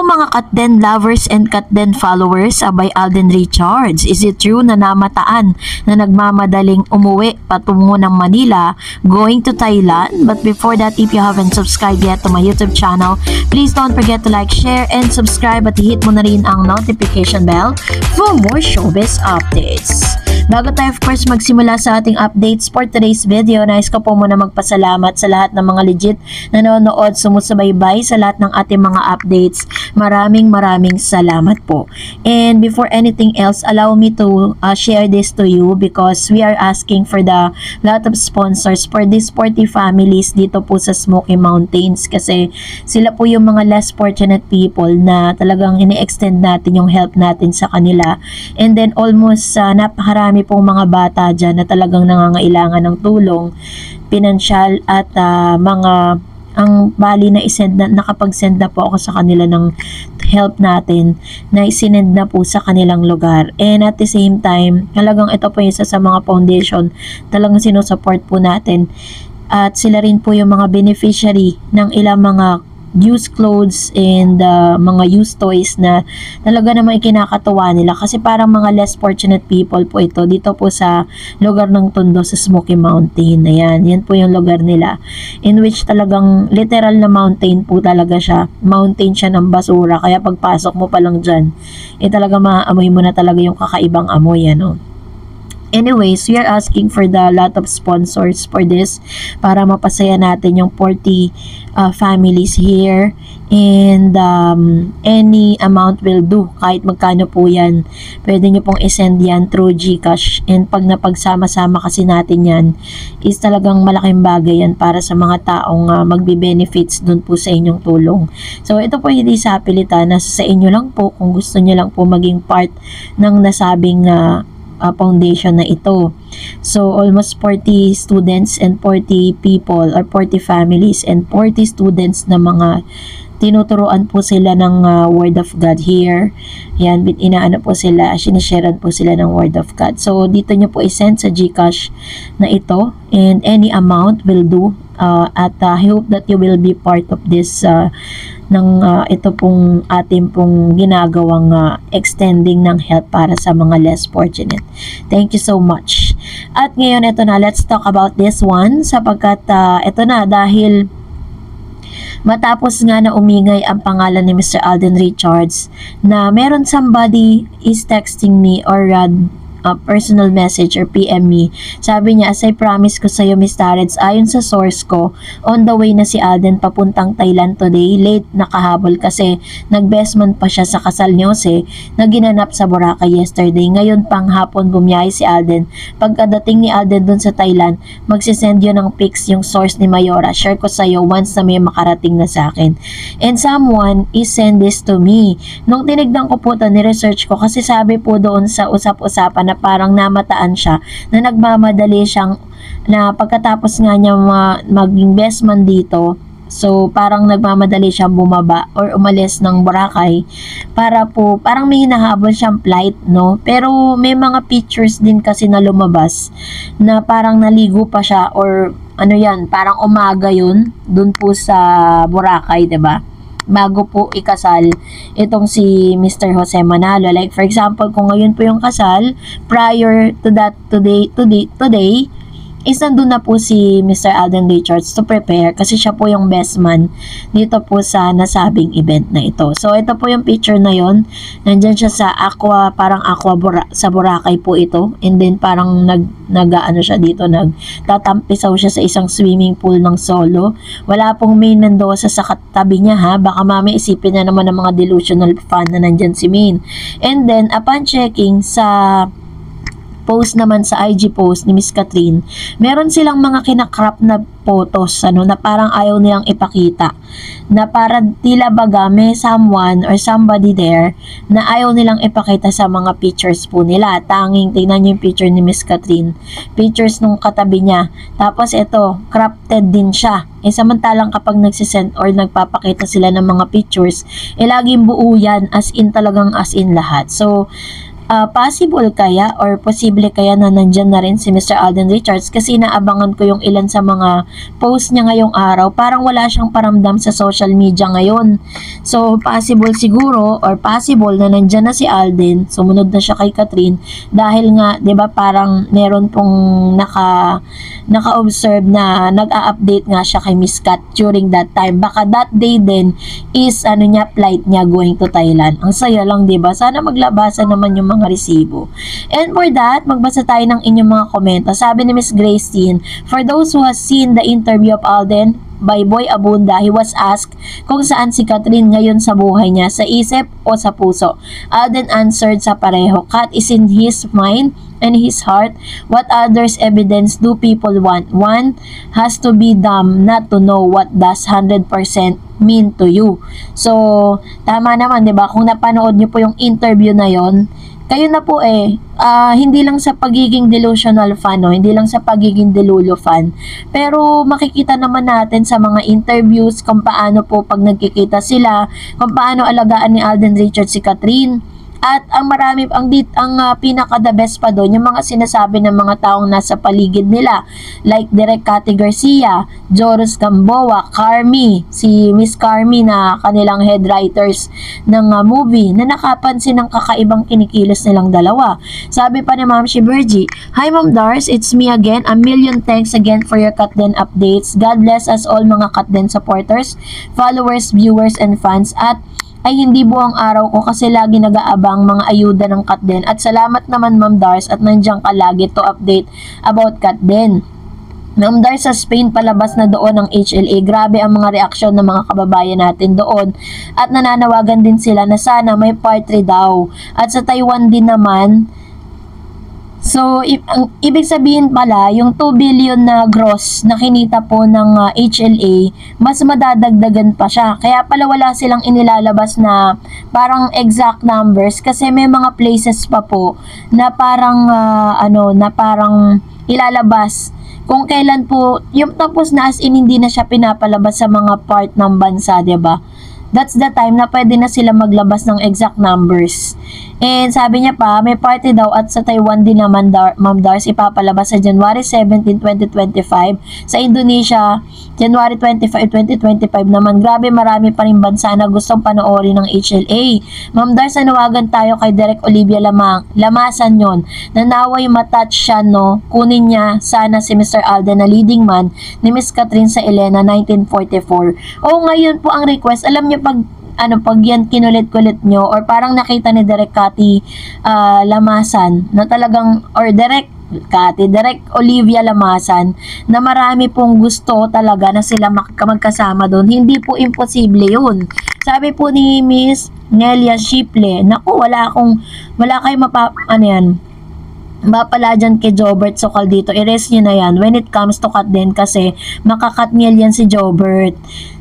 mga Katden lovers and Katden followers, abay Alden Richards. Is it true na namataan na nagmamadaling umuwi patungo ng Manila going to Thailand? But before that, if you haven't subscribed yet to my YouTube channel, please don't forget to like, share, and subscribe at hit mo na rin ang notification bell for more showbiz updates. Bago tayo of course magsimula sa ating updates for today's video, nais ko po muna magpasalamat sa lahat ng mga legit na nanonood, sumusubaybay sa lahat ng ating mga updates. Maraming salamat po. And before anything else, allow me to share this to you because we are asking for the lot of sponsors for these 40 families dito po sa Smoky Mountains kasi sila po yung mga less fortunate people na talagang ini-extend natin yung help natin sa kanila. And then almost napakarami pong mga bata dyan na talagang nangangailangan ng tulong, pinansyal at mga ang bali na isend na nakapag-send na po ako sa kanila ng help natin na isinend na po sa kanilang lugar. And at the same time, talagang ito po isa sa mga foundation talagang sinusupport po natin at sila rin po yung mga beneficiary ng ilang mga used clothes and mga used toys na talaga naman ikinakatuwa nila kasi parang mga less fortunate people po ito dito po sa lugar ng Tondo sa Smoky Mountain. Ayan, yan po yung lugar nila in which talagang literal na mountain po talaga siya. Mountain siya ng basura kaya pagpasok mo pa lang dyan talaga maaamoy mo na talaga yung kakaibang amoy ano. Anyways, we are asking for the lot of sponsors for this para mapasaya natin yung 40 families here and any amount will do kahit magkano po yan. Pwede nyo pong isend yan through GCash and pag napagsama-sama kasi natin yan is talagang malaking bagay yan para sa mga taong magbe-benefits dun po sa inyong tulong. So ito po hindi sa pilitan, nasa sa inyo lang po kung gusto nyo lang po maging part ng nasabing foundation na ito. So almost 40 students and 40 people or 40 families and 40 students na mga tinuturuan po sila ng Word of God here. Yan, inaano po sila, sinisharean po sila ng Word of God. So dito nyo po isend sa GCash na ito and any amount will do at I hope that you will be part of this ito pong ating pong ginagawang extending ng help para sa mga less fortunate. Thank you so much. At ngayon ito na, let's talk about this one sapagkat ito na dahil matapos nga na umingay ang pangalan ni Mr. Alden Richards na meron somebody is texting me or personal message or PM me. Sabi niya, as I promise ko sa'yo, Miss Tareds, ayon sa source ko, on the way na si Alden papuntang Thailand today. Late nakahabol kasi nag-bestman pa siya sa kasal ni Jose na ginanap sa Boracay yesterday. Ngayon pang hapon bumiyahe si Alden. Pagkadating ni Alden dun sa Thailand, magsisend yun ng pics yung source ni Mayora. Share ko sa'yo once na may makarating na sa akin. And someone is send this to me. Nung tinignan ko po ito, ni-research ko kasi sabi po doon sa usap-usapan na parang namataan siya na nagmamadali siyang na pagkatapos nga niya maging best man dito, so parang nagmamadali siyang bumaba or umalis ng Boracay para po parang may hinahabol siyang flight, no? Pero may mga pictures din kasi na lumabas na parang naligo pa siya or ano yan, parang umaga yun dun po sa Boracay, 'di ba? Bago po ikasal itong si Mr. Jose Manalo. Like for example, kung ngayon po yung kasal, prior to that today is nandun na po si Mr. Alden Richards to prepare kasi siya po yung best man dito po sa nasabing event na ito. So ito po yung picture na yon. Nandyan siya sa parang sa Boracay po ito, and then parang nag-ano siya dito, nagtatampisaw siya sa isang swimming pool ng solo. Wala pong Main Mendoza sa katabi niya ha, baka mami isipin na naman ng mga delusional fan na nandyan si Main. And then upon checking sa post naman sa IG post ni Miss Catherine, meron silang mga kinakrap na photos na parang ayaw nilang ipakita, na parang tila baga may someone or somebody there na ayaw nilang ipakita sa mga pictures po nila. Tanging tingnan niyo yung picture ni Miss Catherine, pictures nung katabi niya, tapos ito crafted din siya. Samantalang kapag nagsisend or nagpapakita sila ng mga pictures, laging buo yan, as in talagang as in lahat. So Possible kaya or posible kaya na nandyan na rin si Mr. Alden Richards, kasi naabangan ko yung ilan sa mga post niya ngayong araw, parang wala siyang paramdam sa social media ngayon. So possible siguro or possible na nandyan na si Alden, sumunod na siya kay Catherine, dahil nga 'di ba parang meron pong naka-observe na nag-a-update nga siya kay Miss Kat during that time. Baka that day din is flight niya going to Thailand. Ang saya lang 'di ba? Sana maglabasan naman yung mga resibo. And for that, magbasa tayo ng inyong mga komento. Sabi ni Miss Gracine, for those who has seen the interview of Alden by Boy Abunda, he was asked kung saan si Catherine ngayon sa buhay niya, sa isip o sa puso. Alden answered sa pareho. Kat is in his mind and his heart. What others evidence do people want? One has to be dumb not to know what does 100% mean to you. So, tama naman, 'di ba? Kung napanood niyo po yung interview na 'yon, kayo na po hindi lang sa pagiging delusional fan, no? Hindi lang sa pagiging delulu fan, pero makikita naman natin sa mga interviews kung paano po pag nagkikita sila, kung paano alagaan ni Alden Richards si Catherine. At ang pinaka the best pa doon, yung mga sinasabi ng mga taong nasa paligid nila, like Direk Cathy Garcia, Joros Gamboa, Carmi, si Miss Carmi na kanilang head writers ng movie, na nakapansin ng kakaibang kinikilos nilang dalawa. Sabi pa ni Ma'am Shiberji, "Hi Ma'am Dars, it's me again. A million thanks again for your Katden updates. God bless us all mga Katden supporters, followers, viewers, and fans. At ay hindi buong araw ko kasi lagi nag-aabang mga ayuda ng Katden. At salamat naman Ma'am Dars at nandiyan ka lagi to update about Katden." Ma'am Dars, sa Spain palabas na doon ng HLA. Grabe ang mga reaksyon ng mga kababayan natin doon. At nananawagan din sila na sana may part 3 daw. At sa Taiwan din naman, so, ang ibig sabihin pala, yung 2 billion na gross na kinita po ng HLA, mas madadagdagan pa siya. Kaya pala wala silang inilalabas na parang exact numbers, kasi may mga places pa po na parang na parang ilalabas kung kailan po yung, tapos na as in hindi na siya pinapalabas sa mga part ng bansa, 'di ba? That's the time na pwede na sila maglabas ng exact numbers. And sabi niya pa, may party daw at sa Taiwan din naman, Ma'am Dars, ipapalabas sa January 17, 2025. Sa Indonesia, January 25, 2025 naman. Grabe, marami pa rin bansa na gustong panoorin ng HLA. Ma'am Dars, nanawagan tayo kay Direk Olivia Lamasan yon. Nanaway matouch siya, no? Kunin niya sana si Mr. Alden na leading man ni Miss Catherine sa Elena 1944. O ngayon po ang request, alam niyo pag yan kinulit-kulit nyo or parang nakita ni Direk Cathy Lamasan na talagang, or Direk Olivia Lamasan, na marami pong gusto talaga na sila magkasama doon. Hindi po imposible yun. Sabi po ni Miss Nelia Shiple, naku, wala kayo mapala dyan kay Jobert Sokal dito. I-rest nyo na yan when it comes to Katden, kasi makakatniel yan si Jobert.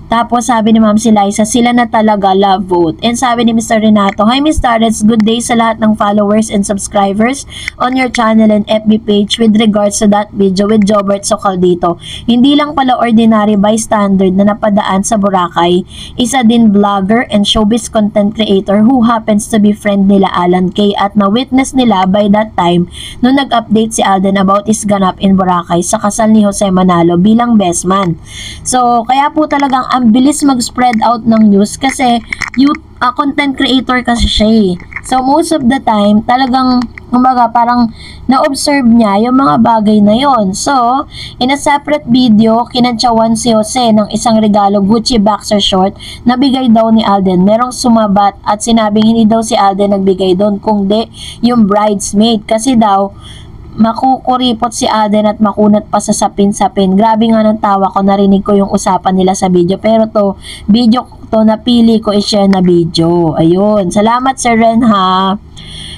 Tapos sabi ni Ma'am si Liza, sila na talaga, love vote. And sabi ni Mr. Renato, hi Ms. Tarets, good day sa lahat ng followers and subscribers on your channel and FB page with regards to that video with Jobert Sokal dito. Hindi lang pala ordinary bystander na napadaan sa Boracay, isa din vlogger and showbiz content creator who happens to be friend nila Alan Kay, at na-witness nila by that time nung nag-update si Alden about his ganap in Boracay sa kasal ni Jose Manalo bilang best man. So, kaya po talagang ang bilis mag-spread out ng news kasi content creator kasi siya eh. So, most of the time, talagang, kumbaga, parang na-observe niya yung mga bagay na yon. So, in a separate video, kinantsawan si Jose ng isang regalo, Gucci boxer short, na bigay daw ni Alden. Merong sumabat at sinabing hindi daw si Alden nagbigay doon, kundi yung bridesmaid. Kasi daw, makukuripot si Alden at makunat pa sa sapin-sapin. Grabe nga ng tawa ko, narinig ko yung usapan nila sa video. Pero video to napili ko i-share na video. Ayun. Salamat Sir Ren ha.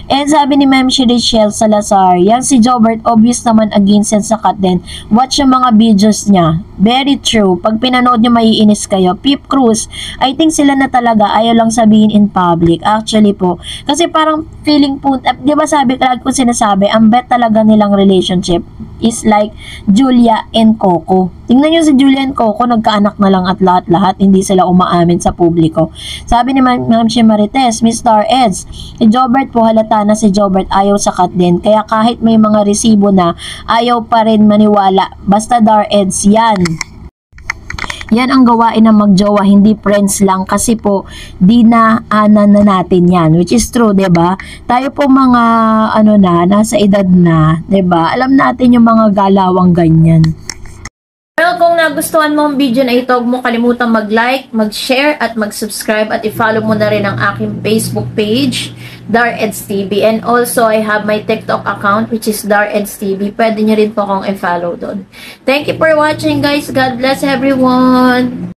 And sabi ni Ma'am Richelle Salazar, yan si Jobert, obvious naman against yan sa Katden. Watch yung mga videos niya. Very true. Pag pinanood nyo, maiinis kayo. Pip Cruz, I think sila na talaga ayaw lang sabihin in public. Actually po. Kasi parang feeling po, di ba sabi, lagi ko sinasabi, ang bet talaga nilang relationship is like Julia and Coco. Tingnan nyo si Julia and Coco, nagkaanak na lang at lahat-lahat, hindi sila umaamin sa publiko. Sabi ni Ma'am Marites, Miss Star Eds, si Jobert po halata na si Jobert ayaw sakat din. Kaya kahit may mga resibo na, ayaw pa rin maniwala. Basta Dar Eds yan. Yan ang gawain ng magjowa, hindi friends lang kasi po di na ana na natin yan, which is true, 'di ba? Tayo po mga nasa edad na, 'di ba? Alam natin yung mga galawang ganyan. Well, kung nagustuhan mo ang video na ito, huwag mo kalimutang mag-like, mag-share, at mag-subscribe, at i-follow mo na rin ang aking Facebook page, DarEds TV. And also, I have my TikTok account, which is DarEds TV. Pwede nyo rin po akong i-follow doon. Thank you for watching, guys. God bless everyone!